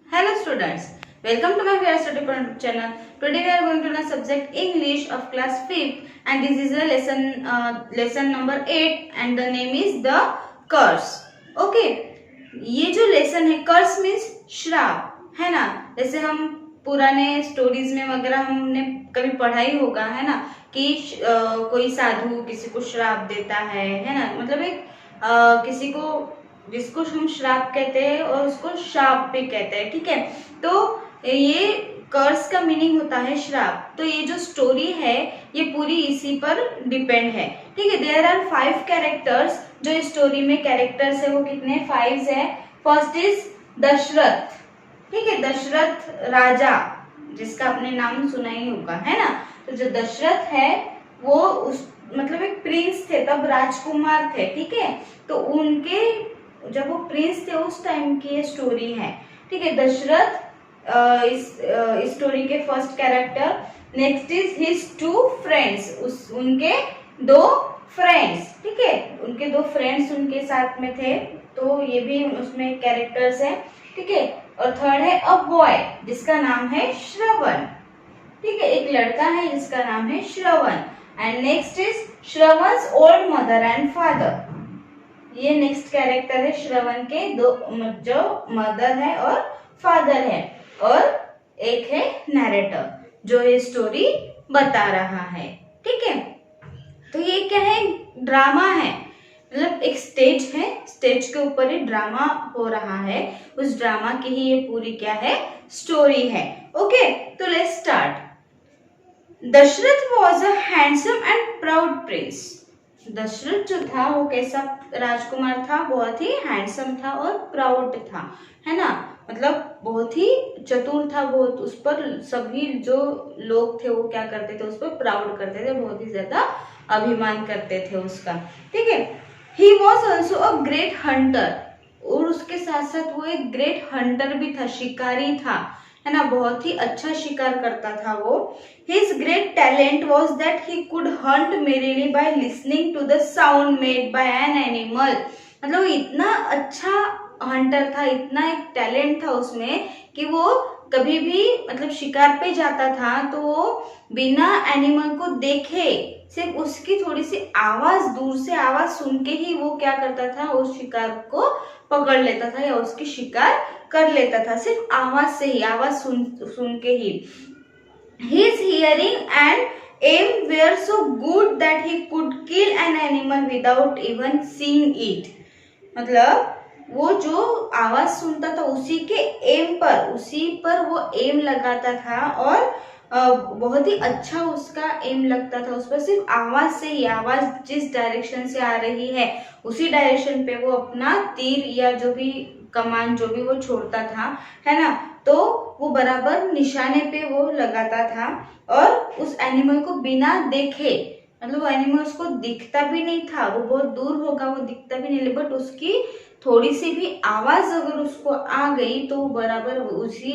Hello students, welcome to my Fair Study channel. Today we are going to learn subject English of class 5th and this is a lesson number 8 and the name is the curse. Okay, ये जो lesson है कर्स means श्राप है ना। जैसे हम पुराने stories में वगैरह हमने कभी पढ़ा ही होगा है ना कि कोई साधु किसी को श्राप देता है ना। मतलब एक किसी को जिसको हम श्राप कहते हैं और उसको शाप भी कहते हैं, ठीक है। तो ये कर्स का मीनिंग होता है श्राप। तो ये जो स्टोरी है ये पूरी इसी पर डिपेंड है, ठीक है। There are 5 characters. जो इस स्टोरी में कैरेक्टर्स है वो कितने 5 है। फर्स्ट इज दशरथ, ठीक है। दशरथ राजा जिसका आपने नाम सुना ही होगा है ना। तो जो दशरथ है वो उस मतलब एक प्रिंस थे, तब राजकुमार थे, ठीक है। तो उनके जब वो प्रिंस थे उस टाइम की ये स्टोरी है, ठीक है। दशरथ इस स्टोरी के first character. Next is his 2 friends, उनके 2 फ्रेंड्स, ठीक है। उनके 2 फ्रेंड्स उनके साथ में थे, तो ये भी उसमें कैरेक्टर्स हैं, ठीक है। और थर्ड है अ बॉय जिसका नाम है श्रवण, ठीक है। एक लड़का है जिसका नाम है Shravan. And next is Shravan's old mother and father. ये नेक्स्ट कैरेक्टर है श्रवण के 2 जो मदर है और फादर है। और एक है नैरेटर जो ये स्टोरी बता रहा है, ठीक है। तो ये क्या है, ड्रामा है। मतलब एक स्टेज है, स्टेज के ऊपर ही ड्रामा हो रहा है। उस ड्रामा की ही ये पूरी क्या है, स्टोरी है। ओके, तो let's start. Dasharath was a handsome and proud prince. Dasharath जो था वो कैसा राजकुमार था, बहुत ही हैंडसम था और प्राउड था, है ना। मतलब बहुत ही चतुर था, बहुत उस पर सभी जो लोग थे वो क्या करते थे, उस पर प्राउड करते थे, बहुत ही ज्यादा अभिमान करते थे उसका, ठीक है। He was also a great Hunter, और उसके साथ साथ वो एक ग्रेट हंटर भी था, शिकारी था, है ना। बहुत ही अच्छा शिकार करता था वो। His great talent was that he could hunt merrily by listening to the sound made by an animal. मतलब इतना अच्छा हंटर था, इतना एक टैलेंट था उसमें कि वो कभी भी मतलब शिकार पे जाता था तो वो बिना एनिमल को देखे सिर्फ उसकी थोड़ी सी आवाज, दूर से आवाज सुन के ही वो क्या करता था, उस शिकार को पकड़ लेता था या उसकी शिकार कर लेता था, सिर्फ आवाज से ही, आवाज सुन के ही। His hearing and aim were so good that he could kill an animal without even seeing it. मतलब वो जो आवाज सुनता था उसी के उसी पर वो एम लगाता था और बहुत ही अच्छा उसका एम लगता था उस पर। सिर्फ आवाज से ही, आवाज जिस डायरेक्शन से आ रही है उसी डायरेक्शन पे वो अपना तीर या जो भी कमान जो भी वो छोड़ता था, है ना। तो वो बराबर निशाने पे वो लगाता था और उस एनिमल को बिना देखे, मतलब वो एनिमल उसको दिखता भी नहीं था, वो बहुत दूर होगा, वो दिखता भी नहीं, बट उसकी थोड़ी सी भी आवाज अगर उसको आ गई तो वो बराबर उसी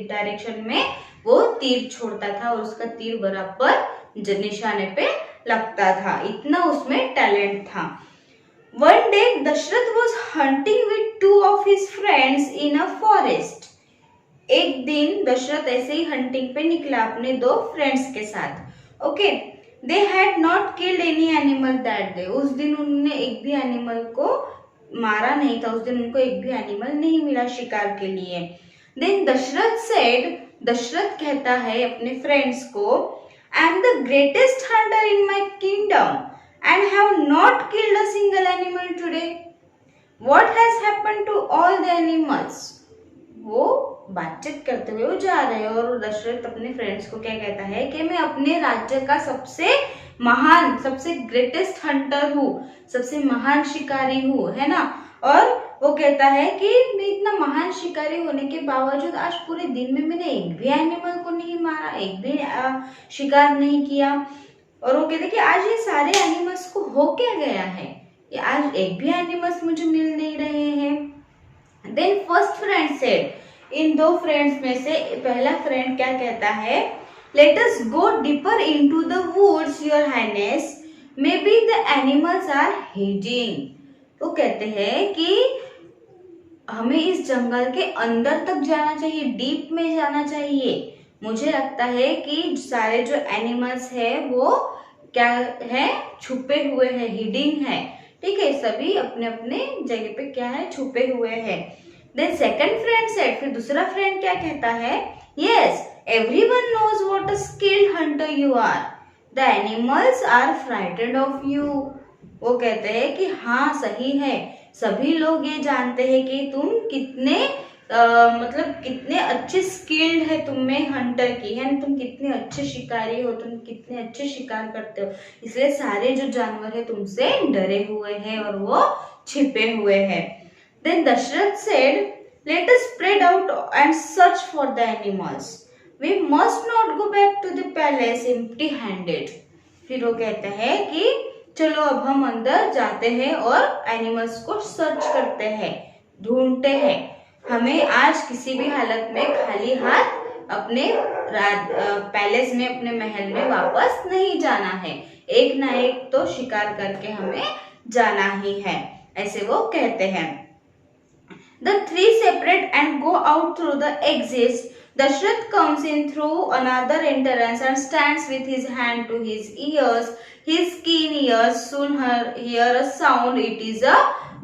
डायरेक्शन में वो तीर छोड़ता था और उसका तीर बराबर निशाने पे लगता था। इतना उसमें टैलेंट था। One day Dashrath was hunting with 2 of his friends in a forest. एक दिन दशरथ ऐसे ही हंटिंग पे निकला अपने 2 फ्रेंड्स के साथ। Okay, they had not killed any animal that day. उस दिन उन्होंने एक भी एनिमल को मारा नहीं था, उस दिन उनको एक भी एनिमल नहीं मिला शिकार के लिए। देन दशरथ सेड, दशरथ कहता है अपने फ्रेंड्स को, I am the greatest Hunter in my kingdom and have not killed a single animal today. What has happened to all the animals? वो बातचीत करते हुए वो जा रहे हैं और दशरथ अपने फ्रेंड्स को क्या कहता है कि मैं अपने राज्य का सबसे महान, सबसे ग्रेटेस्ट हंटर हूँ, सबसे महान शिकारी हूँ, है ना। और वो कहता है कि मैं इतना महान शिकारी होने के बावजूद आज पूरे दिन में मैंने एक भी एनिमल को नहीं मारा, एक भी शिकार नहीं किया। और वो कहते कि आज ये सारे एनिमल्स को हो क्या गया है, ये आज एक भी एनिमल्स मुझे मिल नहीं रहे हैं। Then first friend said, in 2 friends में से पहला फ्रेंड क्या कहता है, let us go deeper into the woods your highness, maybe the animals are hiding. वो कहते हैं कि हमें इस जंगल के अंदर तक जाना चाहिए, डीप में जाना चाहिए। मुझे लगता है कि सारे जो एनिमल्स है वो क्या है, छुपे हुए हैं, हिडिंग है। ठीक है, सभी अपने अपने जगह पे क्या है, छुपे हुए हैं। देन सेकंड फ्रेंड सेड, फिर दूसरा फ्रेंड क्या कहता है, yes everyone knows what a skilled hunter you are, the animals are frightened of you. वो कहते हैं कि हाँ सही है, सभी लोग ये जानते हैं कि तुम कितने मतलब कितने अच्छे स्किल्ड है, तुम में हंटर की है, तुम कितने अच्छे शिकारी हो, तुम कितने अच्छे शिकार करते हो, इसलिए सारे जो जानवर है तुमसे डरे हुए हैं और वो छिपे हुए हैं। Then Dasharath said, let us spread out and search for the animals, we must not go back to the palace empty handed. फिर वो कहते हैं कि चलो अब हम अंदर जाते हैं और एनिमल्स को सर्च करते हैं, ढूंढते हैं। हमें आज किसी भी हालत में खाली हाथ अपने पैलेस में, अपने महल में वापस नहीं जाना है, एक ना एक तो शिकार करके हमें जाना ही है, ऐसे वो कहते हैं। The three separate and go out through the exits. Dashrath comes in through another entrance and stands with his hand to his ears. His keen ears soon hear a sound. It is a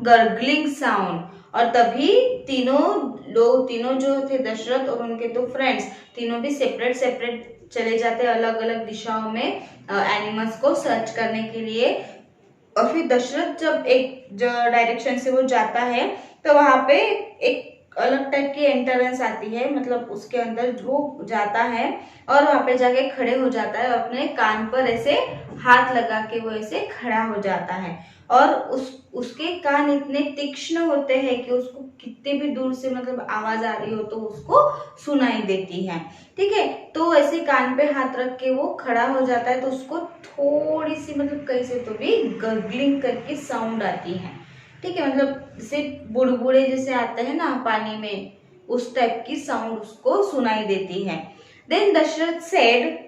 gurgling sound. और तभी तीनों जो थे, दशरथ और उनके दो friends, तीनों भी सेपरेट सेपरेट चले जाते हैं अलग अलग दिशाओं में एनिमल्स को सर्च करने के लिए। और फिर दशरथ जब एक जो डायरेक्शन से वो जाता है तो वहां पे एक अलग टाइप की एंट्रेंस आती है, मतलब उसके अंदर वो जाता है और वहां पे जाके खड़े हो जाता है और अपने कान पर ऐसे हाथ लगा के वो ऐसे खड़ा हो जाता है। और उसके कान इतने तीक्ष्ण होते हैं कि उसको कितने भी दूर से मतलब आवाज आ रही हो तो उसको सुनाई देती है। ठीक है, तो ऐसे कान पे हाथ रख के वो खड़ा हो जाता है तो उसको थोड़ी सी मतलब कैसे तो भी गर्गलिंग करके साउंड आती है। ठीक है, मतलब जैसे बुड़बुड़े जैसे आते हैं ना पानी में, उस टाइप की साउंड उसको सुनाई देती है। Then Dasharath said,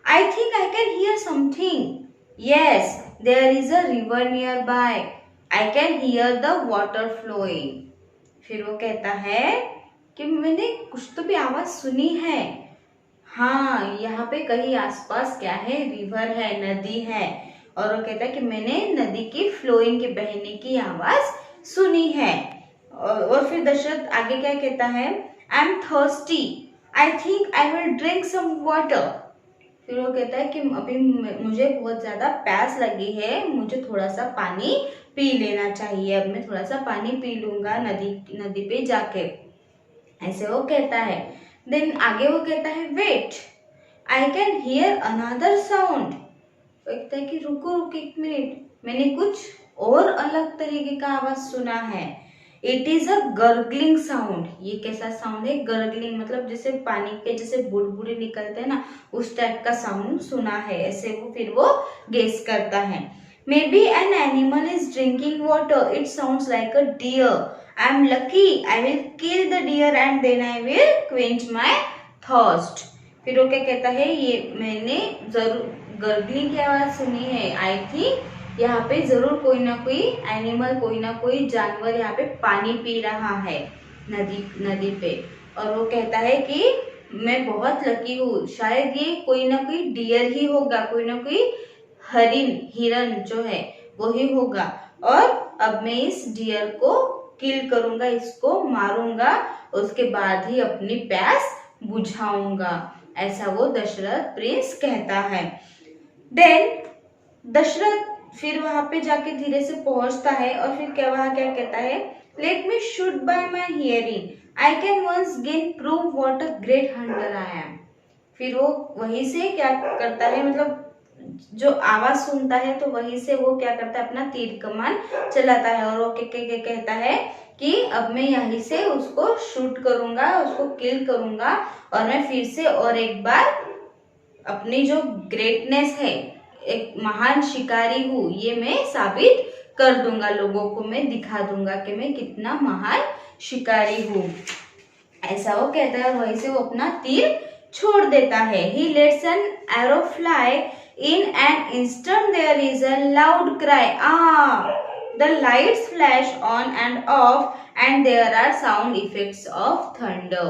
I think I can hear something, yes there is a river nearby, I can hear the water flowing. फिर वो कहता है कि मैंने कुछ तो भी आवाज सुनी है, हाँ यहाँ पे कहीं आसपास क्या है, रिवर है, नदी है। और वो कहता है कि मैंने नदी की फ्लोइंग के बहने की आवाज सुनी है। और फिर दशरथ आगे क्या कहता है, I am thirsty, I think I will drink some water. फिर वो कहता है कि अभी मुझे बहुत ज्यादा प्यास लगी है, मुझे थोड़ा सा पानी पी लेना चाहिए, अब मैं थोड़ा सा पानी पी लूंगा नदी पे जाके, ऐसे वो कहता है। देन आगे वो कहता है, wait I can hear another sound. कहता है कि रुको एक मिनट, मैंने कुछ और अलग तरीके का आवाज सुना है, it is a gargling sound. ये कैसा साउंड है, गर्गलिंग मतलब जैसे पानी के जैसे बुड़बुड़े निकलते हैं ना, उस टाइप का साउंड सुना है, ऐसे वो फिर वो गेस करता है। Maybe an animal is drinking water, it sounds like a deer, I am lucky, I will kill the deer and then I will quench my thirst. फिर वो क्या कहता है, ये मैंने जरूर गर्गलिंग की आवाज सुनी है, आई थिंक यहाँ पे जरूर कोई ना कोई एनिमल, कोई ना कोई जानवर यहाँ पे पानी पी रहा है नदी पे। और वो कहता है कि मैं बहुत लकी हूँ, शायद ये कोई ना कोई डियर ही होगा, कोई ना कोई हिरन जो है वो ही होगा, और अब मैं इस डियर को किल करूंगा, इसको मारूंगा, उसके बाद ही अपनी प्यास बुझाऊंगा, ऐसा वो दशरथ प्रिंस कहता है। देन दशरथ फिर वहां पे जाके धीरे से पहुंचता है और फिर वहां क्या कहता है, let me shoot by my hearing, I can once again prove what a great hunter I am. फिर वो वहीं से क्या करता है, मतलब जो आवाज सुनता है तो वहीं से वो क्या करता है, अपना तीर कमान चलाता है और वो कहता है कि अब मैं यहीं से उसको शूट करूंगा, उसको किल करूंगा, और मैं फिर से और एक बार अपनी जो ग्रेटनेस है, एक महान शिकारी हूँ, ये मैं साबित कर दूंगा, लोगों को मैं दिखा दूंगा कि मैं कितना महान शिकारी हूँ, ऐसा वो कहता है। वहीं से वो अपना तीर छोड़ देता है। He lets an arrow fly in an instant. There is a loud cry. Ah! the lights flash on and off and there are sound effects of thunder.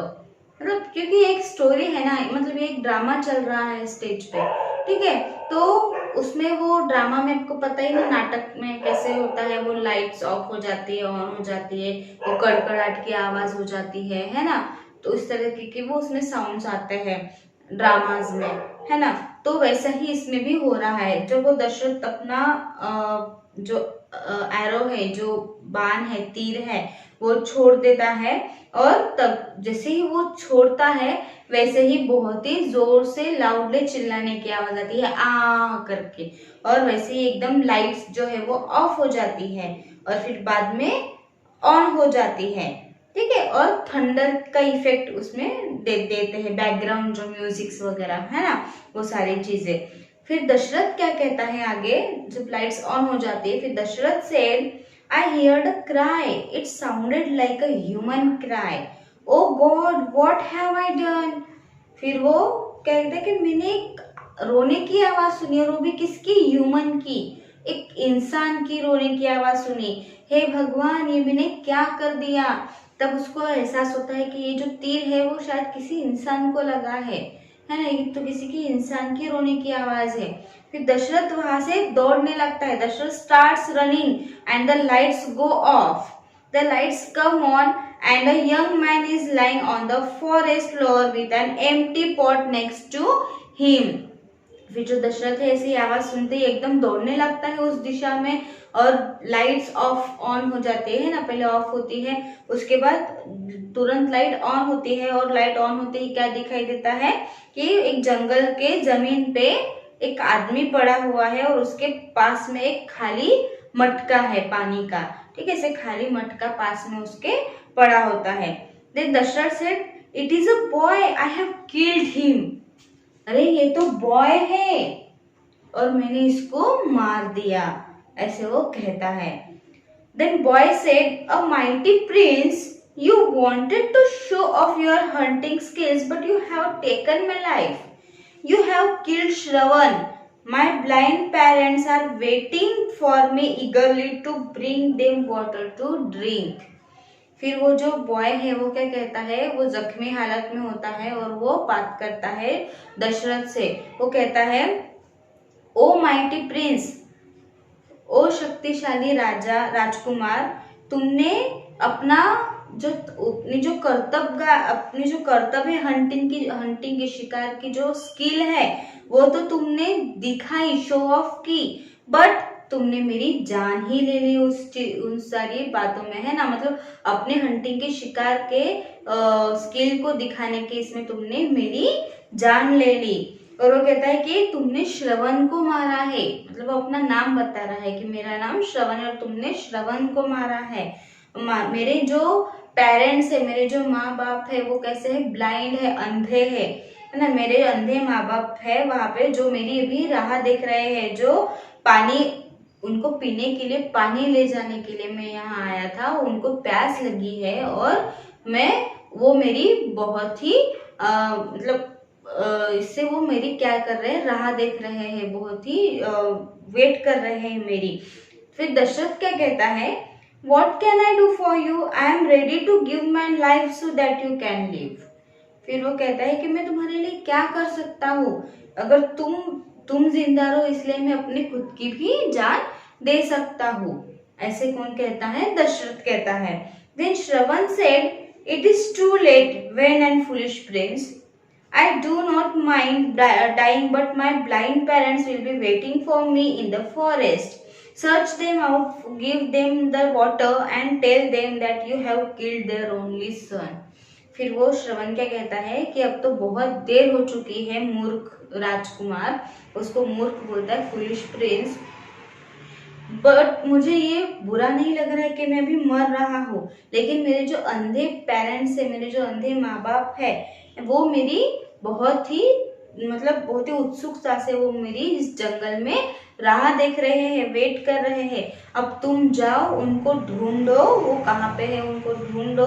मतलब क्योंकि एक स्टोरी है ना, मतलब ये एक ड्रामा चल रहा है स्टेज पे, ठीक है, तो उसमें वो ड्रामा में आपको पता ही ना नाटक में कैसे होता है, वो लाइट्स ऑफ हो जाती है, ऑन हो जाती है, वो कड़कड़ाहट की आवाज हो जाती है ना, तो इस तरह की वो उसमें साउंड्स आते हैं ड्रामाज में, है ना। तो वैसा ही इसमें भी हो रहा है। जब वो दशरथ अपना जो एरो है, जो बाण है, तीर है, वो छोड़ देता है और तब जैसे ही वो छोड़ता है वैसे ही बहुत ही जोर से लाउडली चिल्लाने की आवाज आती है आ करके, और वैसे ही एकदम लाइट्स जो है वो ऑफ हो जाती है और फिर बाद में ऑन हो जाती है, ठीक है, और थंडर का इफेक्ट उसमें देते हैं, बैकग्राउंड जो म्यूजिक्स वगैरह है ना, वो सारी चीजें। फिर दशरथ क्या कहता है आगे, जब लाइट्स ऑन हो जाती है, फिर Dasharath said I heard a cry. It sounded like a human cry. Oh God, what have I done? फिर वो कहते हैं कि मैंने एक रोने की आवाज सुनी, और वो भी किसकी, ह्यूमन की, एक इंसान की रोने की आवाज सुनी। हे भगवान, ये मैंने क्या कर दिया। तब उसको एहसास होता है कि ये जो तीर है वो शायद किसी इंसान को लगा है ना, ये तो किसी की इंसान की रोने की आवाज है। फिर दशरथ वहां से दौड़ने लगता है। Dasharath starts running and the lights go off, the lights come on and a young man is lying on the forest floor with an empty pot next to him. फिर जो दशरथ है ऐसी आवाज सुनते ही एकदम दौड़ने लगता है उस दिशा में, और लाइट्स ऑफ ऑन हो जाती है ना, पहले ऑफ होती है, उसके बाद तुरंत लाइट ऑन होती है, और लाइट ऑन होते ही क्या दिखाई देता है कि एक जंगल के जमीन पे एक आदमी पड़ा हुआ है और उसके पास में एक खाली मटका है पानी का, ठीक है, ऐसे खाली मटका पास में उसके पड़ा होता है। Then Dasharath said it is a boy, I have killed him. अरे ये तो बॉय है और मैंने इसको मार दिया, ऐसे वो कहता है। Then boy said a mighty prince, you wanted to show off your hunting skills but you have taken my life. You have killed Shravan. My blind parents are waiting for me eagerly to bring them water to drink. फिर वो जो boy है वो क्या कहता है, वो जख्मी हालत में होता है और वो बात करता है दशरथ से। वो कहता है ओ माइटी प्रिंस, ओ शक्तिशाली राजा राजकुमार, तुमने अपना अपनी जो कर्तव्य हंटिंग की शिकार की जो स्किल है वो तो तुमने दिखाई, शो ऑफ की, बट तुमने मेरी जान ही ले ली उन सारी बातों में, है ना। मतलब अपने हंटिंग के शिकार के स्किल को दिखाने के इसमें तुमने मेरी जान ले ली। और वो कहता है कि तुमने श्रवण को मारा है, मतलब वो अपना नाम बता रहा है कि मेरा नाम श्रवण है और तुमने श्रवण को मारा है। मेरे जो पेरेंट्स है, मेरे जो माँ बाप है वो कैसे है, ब्लाइंड है, अंधे है ना, मेरे अंधे माँ बाप है वहां पे जो मेरी अभी राह देख रहे हैं, जो पानी उनको पीने के लिए, पानी ले जाने के लिए मैं यहाँ आया था, उनको प्यास लगी है और वो मेरी बहुत ही मतलब इससे वो मेरी क्या कर रहे हैं, राह देख रहे हैं, बहुत ही वेट कर रहे हैं मेरी। फिर दशरथ क्या कहता है, What can I do for you? I am ready to give my life so that you can live. फिर वो कहता है कि मैं तुम्हारे लिए क्या कर सकता हूँ, अगर तुम जिंदा रहो इसलिए मैं अपनी खुद की भी जान दे सकता हूँ। ऐसे कौन कहता है, दशरथ कहता है। Then Shravan said, It is too late, vain and foolish prince. I do not mind dying, but my blind parents will be waiting for me in the forest. Search them out, give them the water and tell them that you have killed their only son. फिर वो श्रवण क्या कहता है कि अब तो बहुत देर हो चुकी है, मूर्ख राजकुमार, उसको मूर्ख बोलता है, फुलिश प्रिंस, बट मुझे ये बुरा नहीं लग रहा है कि मैं भी मर रहा हूँ, लेकिन मेरे जो अंधे पेरेंट्स है, मेरे जो अंधे माँ बाप है, वो मेरी बहुत ही उत्सुकता से वो मेरी इस जंगल में राह देख रहे हैं, वेट कर रहे हैं। अब तुम जाओ, उनको ढूंढो, वो कहाँ पे है उनको ढूंढो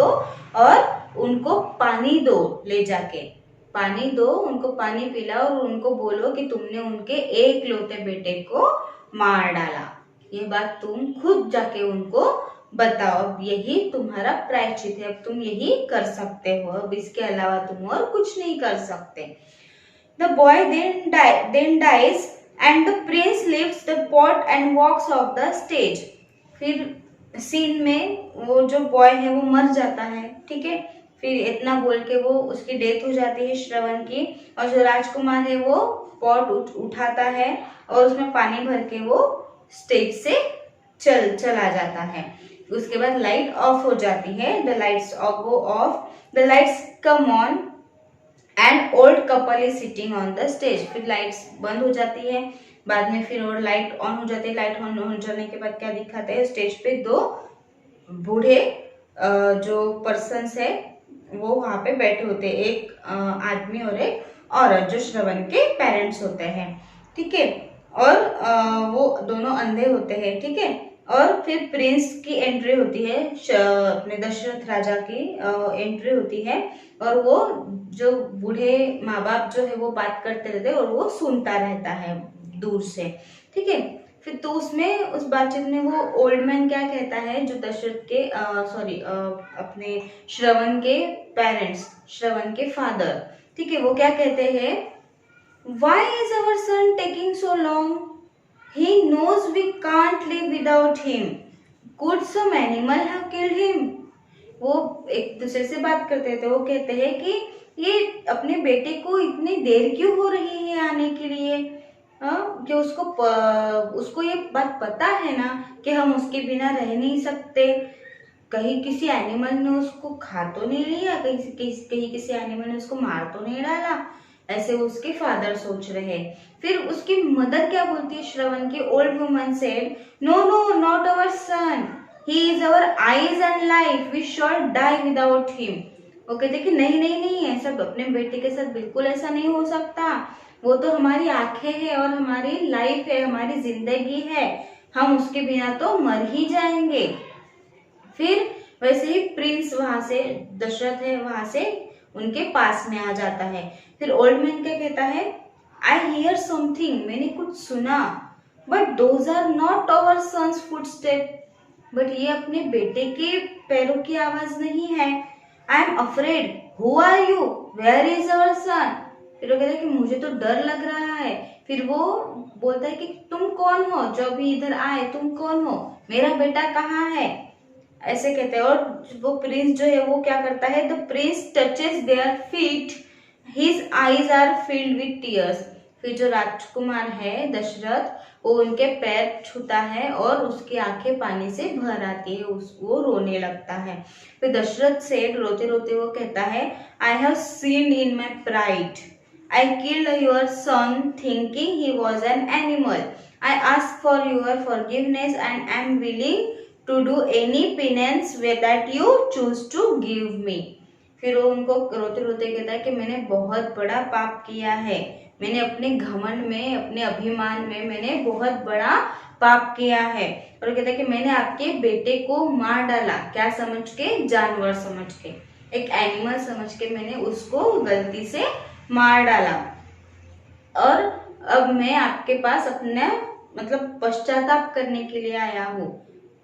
और उनको पानी दो, ले जाके पानी दो, उनको पानी पिलाओ और उनको बोलो कि तुमने उनके एक लौते बेटे को मार डाला। ये बात तुम खुद जाके उनको बताओ, अब यही तुम्हारा प्रायश्चित है, अब तुम यही कर सकते हो, अब इसके अलावा तुम और कुछ नहीं कर सकते। The boy then dies and the prince lifts the pot and walks off the stage। फिर सीन में वो जो बॉय है वो मर जाता है, ठीक है। फिर इतना बोल के वो उसकी डेथ हो जाती है श्रवण की, और जो राजकुमार है वो पॉट उठाता है और उसमें पानी भर के वो स्टेज से चला जाता है। उसके बाद लाइट ऑफ हो जाती है, the lights go off, the lights come on and old couple is sitting on the stage. फिर लाइट्स बंद हो जाती है, बाद में फिर और लाइट ऑन हो जाती है। लाइट ऑन हो जाने के बाद क्या दिखाते हैं, स्टेज पे दो बूढ़े जो पर्सन्स है वो वहां पे बैठे होते हैं, एक आदमी और एक औरत जो श्रवण के पेरेंट्स होते हैं, ठीक है। और वो दोनों अंधे होते हैं, ठीक है। और फिर प्रिंस की एंट्री होती है, अपने दशरथ राजा की एंट्री होती है, और वो जो बूढ़े माँ बाप जो है वो बात करते रहते हैं और वो सुनता रहता है दूर से, ठीक है। फिर तो उसमें उस बातचीत में वो ओल्ड मैन क्या कहता है, जो दशरथ के अपने श्रवण के पेरेंट्स, श्रवण के फादर, ठीक है, वो क्या कहते हैं, Why is our son taking so long? He knows we can't live without him. Could some animal have killed him? वो एक दूसरे से बात करते थे, वो कहते हैं कि ये अपने बेटे को इतनी देर क्यों हो रही है आने के लिए, कि उसको ये बात पता है ना कि हम उसके बिना रह नहीं सकते, कहीं किसी एनिमल ने उसको खा तो नहीं लिया, कहीं किसी एनिमल ने उसको मार तो नहीं डाला, ऐसे उसके फादर सोच रहे हैं। फिर उसकी मदर क्या बोलती है श्रवण की, old woman said, no no not our son, he is our eyes and life, we shall die without him. वो कहते कि नहीं नहीं नहीं, ऐसा अपने बेटे के साथ बिल्कुल ऐसा नहीं हो सकता, वो तो हमारी आंखें हैं और हमारी लाइफ है, हमारी जिंदगी है, हम उसके बिना तो मर ही जाएंगे। फिर वैसे ही प्रिंस वहां से, दशरथ है वहां से उनके पास में आ जाता है। फिर ओल्ड मैन क्या कहता है, आई हियर समथिंग, मैंने कुछ सुना, but those are not our sons footstep, बट ये अपने बेटे के पैरों की आवाज नहीं है। I am afraid, who are you, where is our son. फिर वो कहता है कि मुझे तो डर लग रहा है। फिर वो बोलता है कि तुम कौन हो जो अभी इधर आए, तुम कौन हो, मेरा बेटा कहाँ है, ऐसे कहते हैं। और वो प्रिंस जो है वो क्या करता है, the prince touches their feet, his eyes are filled with tears. फिर जो राजकुमार है दशरथ, वो उनके पैर छूता है और उसकी आंखें पानी से भर आती है, वो रोने लगता है। फिर दशरथ से रोते रोते वो कहता है, I have seen in my pride, I killed your son thinking he was an animal, I ask for your forgiveness and I am willing to do any penance that you choose to give me। फिर वो उनको रोते रोते कहता है कि मैंने बहुत बड़ा पाप किया है, मैंने अपने घमंड में, अपने अभिमान में मैंने बहुत बड़ा पाप किया है। और कहता है कि मैंने आपके बेटे को मार डाला, क्या समझ के, जानवर समझ के, एक एनिमल समझ के मैंने उसको गलती से मार डाला, और अब मैं आपके पास अपना मतलब पश्चाताप करने के लिए आया हूँ,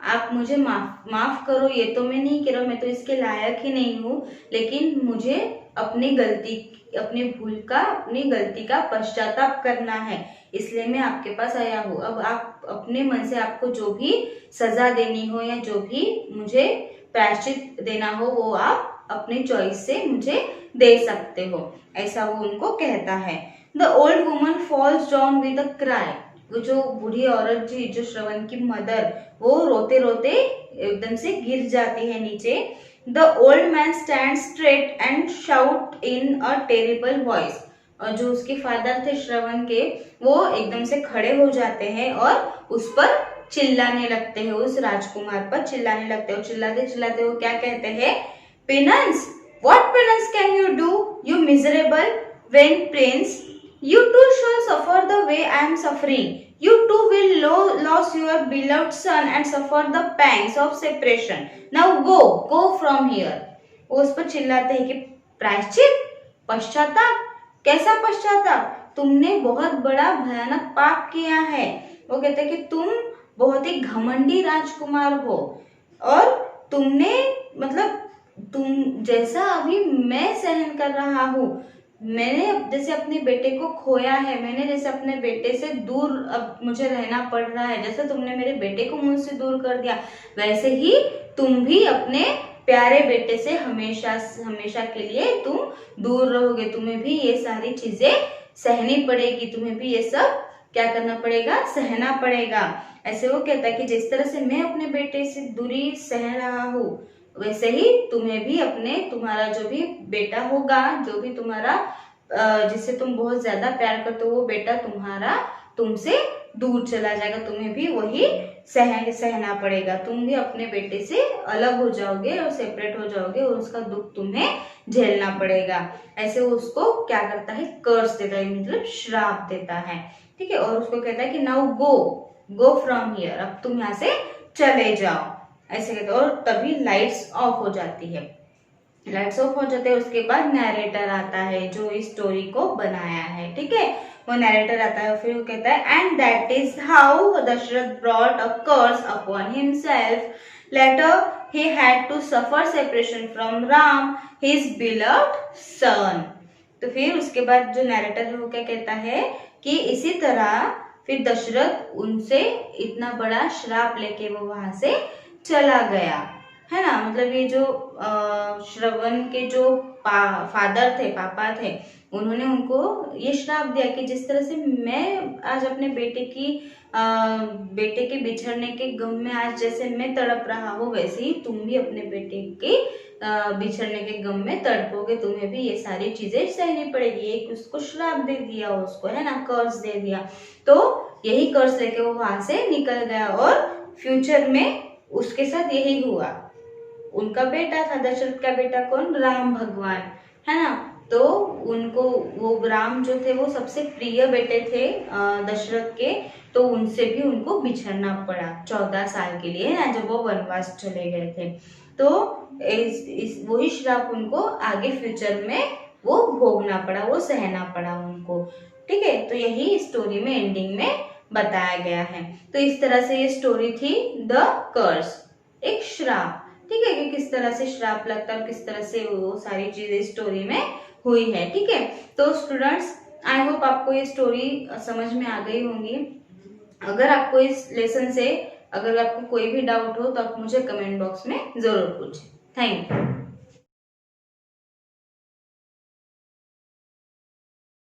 आप मुझे माफ करो, ये तो मैं नहीं कह रहा, मैं तो इसके लायक ही नहीं हूँ, लेकिन मुझे अपनी गलती का पश्चाताप करना है, इसलिए मैं आपके पास आया हूँ। अब आप अपने मन से आपको जो भी सजा देनी हो या जो भी मुझे प्रायश्चित देना हो वो आप अपने चॉइस से मुझे दे सकते हो, ऐसा वो उनको कहता है। The old woman falls down with a cry. वो जो बूढ़ी औरत जी, जो श्रवण की मदर, वो रोते रोते एकदम से गिर जाती है नीचे। The old man stand straight and shout in a terrible voice. और जो उसके फादर थे श्रवण के, वो एकदम से खड़े हो जाते हैं और उस पर चिल्लाने लगते हैं, उस राजकुमार पर चिल्लाने लगते हैं। चिल्लाते चिल्लाते वो क्या कहते हैं, penance, what penance can you do, you miserable vain prince, you too shall suffer the way I am suffering. You too will lose your beloved son and suffer the pangs of separation. Now go from here. वो उस पर चिल्लाते हैं कि प्रायश्चित, पश्चाताप, कैसा पश्चाताप, तुमने बहुत बड़ा भयानक पाप किया है। वो कहते हैं कि तुम बहुत ही घमंडी राजकुमार हो, और तुमने मतलब तुम जैसा अभी मैं सहन कर रहा हूँ, मैंने जैसे अपने बेटे को खोया है, मैंने जैसे अपने बेटे से दूर अब मुझे रहना पड़ रहा है, जैसे तुमने मेरे बेटे को मुझसे दूर कर दिया, वैसे ही तुम भी अपने प्यारे बेटे से हमेशा हमेशा के लिए तुम दूर रहोगे। तुम्हें भी ये सारी चीजें सहनी पड़ेगी, तुम्हें भी ये सब क्या करना पड़ेगा, सहना पड़ेगा। ऐसे वो कहता है कि जिस तरह से मैं अपने बेटे से दूरी सह रहा हूँ, वैसे ही तुम्हें भी अपने तुम्हारा जो भी बेटा होगा, जो भी तुम्हारा जिससे तुम बहुत ज्यादा प्यार करते हो, वो बेटा तुम्हारा तुमसे दूर चला जाएगा, तुम्हें भी वही सहना पड़ेगा। तुम भी अपने बेटे से अलग हो जाओगे और सेपरेट हो जाओगे, और उसका दुख तुम्हें झेलना पड़ेगा। ऐसे वो उसको क्या करता है, कर्स देता है, मतलब श्राप देता है, ठीक है। और उसको कहता है कि नाउ गो फ्रॉम हियर, अब तुम यहाँ से चले जाओ, ऐसे कहते हैं। और तभी लाइट्स ऑफ हो जाती है, लाइट्स ऑफ हो जाते हैं। उसके बाद नैरेटर आता है जो इस स्टोरी को बनाया है, ठीक है, वो नैरेटर आता है। फिर वो कहता है and that is how Dasharatha brought a curse upon himself later he had to suffer separation from Ram his beloved son. तो फिर उसके बाद जो नैरेटर है वो क्या कहता है कि इसी तरह फिर दशरथ उनसे इतना बड़ा श्राप लेके वो वहां से चला गया, है ना। मतलब ये जो श्रवण के जो फादर थे, पापा थे, उन्होंने उनको ये श्राप दिया कि जिस तरह से मैं आज अपने बेटे के बिछड़ने के गम में आज जैसे मैं तड़प रहा हूँ, वैसे ही तुम भी अपने बेटे के बिछड़ने के गम में तड़पोगे, तुम्हें भी ये सारी चीजें सहनी पड़ेगी। एक उसको श्राप दे दिया उसको, है ना, कर्ज दे दिया। तो यही कर्ज लेके वो वहां से निकल गया, और फ्यूचर में उसके साथ यही हुआ। उनका बेटा था, दशरथ का बेटा कौन, राम भगवान, है ना। तो उनको वो राम जो थे वो सबसे प्रिय बेटे थे दशरथ के, तो उनसे भी उनको बिछड़ना पड़ा 14 साल के लिए, ना, जब वो वनवास चले गए थे। तो वही श्राप उनको आगे फ्यूचर में वो भोगना पड़ा, वो सहना पड़ा उनको, ठीक है। तो यही स्टोरी में एंडिंग में बताया गया है। तो इस तरह से ये स्टोरी थी द कर्स, एक श्राप, ठीक है, कि किस तरह से श्राप लगता है और किस तरह से वो सारी चीजें स्टोरी में हुई है, ठीक है। तो स्टूडेंट्स, आई होप आपको ये स्टोरी समझ में आ गई होंगी। अगर आपको इस लेसन से अगर आपको कोई भी डाउट हो तो आप मुझे कमेंट बॉक्स में जरूर पूछें। Thank you.